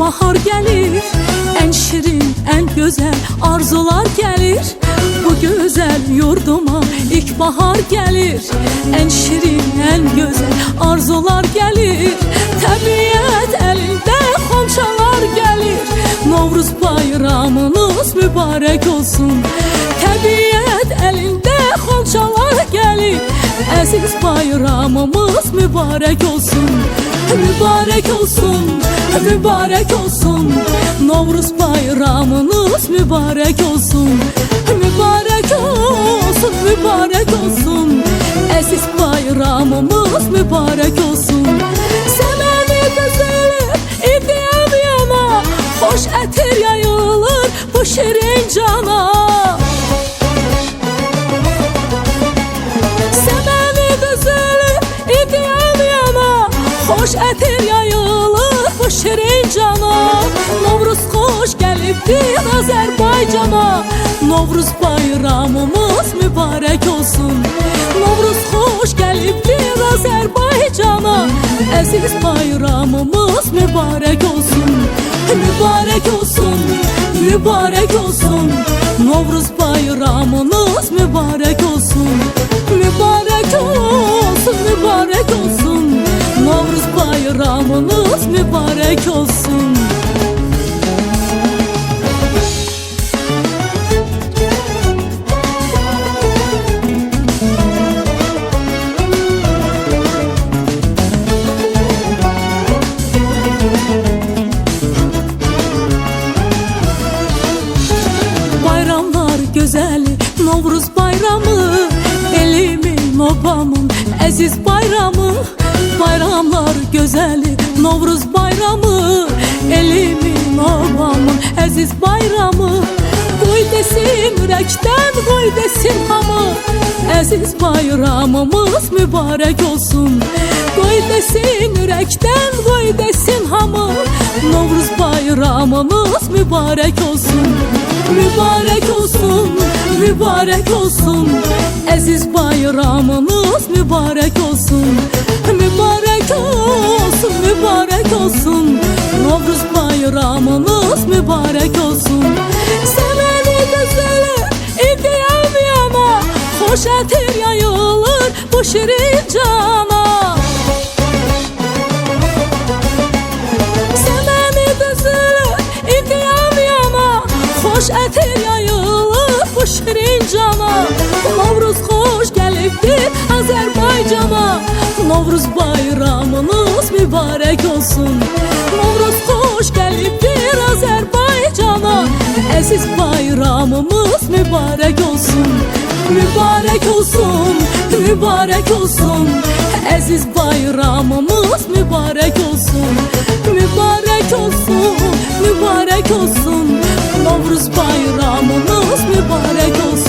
bahar gelir, en şirin, en güzel arzular gelir. Bu güzel yurduma ilkbahar gelir, en şirin, en güzel arzular gelir. Təbiət elinde xonçalar gelir, Novruz bayramınız mübarek olsun. Təbiət elinde xonçalar gelir, aziz bayramımız mübarek olsun. Mübarek olsun, mübarek olsun, Novruz bayramınız mübarek olsun. Mübarek olsun, mübarek olsun, aziz bayramımız mübarek olsun. Səməni düzülür, idiyam yana, hoş ətir yayılır bu şirin cana. Səməni düzülür, idiyam yana, hoş ətir yayılır bu şirin cana. Novruz xoş gəlibdir Azərbaycana, Novruz bayramımız mübarek olsun. Novruz xoş gəlibdir Azərbaycana, aziz bayramımız mübarek olsun. Mübarek olsun, mübarek olsun, Novruz bayramınız mübarek olsun. Mübarek olsun, mübarek olsun, Novruz bayramınız mübarek olsun. Bayramlar güzeli Novruz bayramı, elimin obamın aziz bayramı. Bayramlar güzeli Novruz bayramı, elimin obamın aziz bayramı. Qoy desin ürəkdən, qoy desin hamı, aziz bayramımız mübarek olsun. Qoy desin ürəkdən, qoy desin hamı, Novruz bayramımız mübarek olsun. Mübarek olsun, mübarek olsun, aziz bayramımız mübarek olsun. Mübarek olsun, mübarek olsun, Novruz bayramımız mübarek olsun. Səməni düzülür, idiyam yana, hoş ətir yayılır bu şirin cana. Səməni düzülür, idiyam yana, hoş ətir yayılır bu şirin cana. Novruz xoş gəlibdir Azərbaycana, Novruz bayramınız mübarek olsun. Novruz xoş gəlibdir Azərbaycana, aziz bayramımız mübarek olsun. Mübarek olsun, mübarek olsun, aziz bayramımız mübarek olsun. Mübarek olsun, mübarek olsun, Novruz bayramımız mübarek olsun.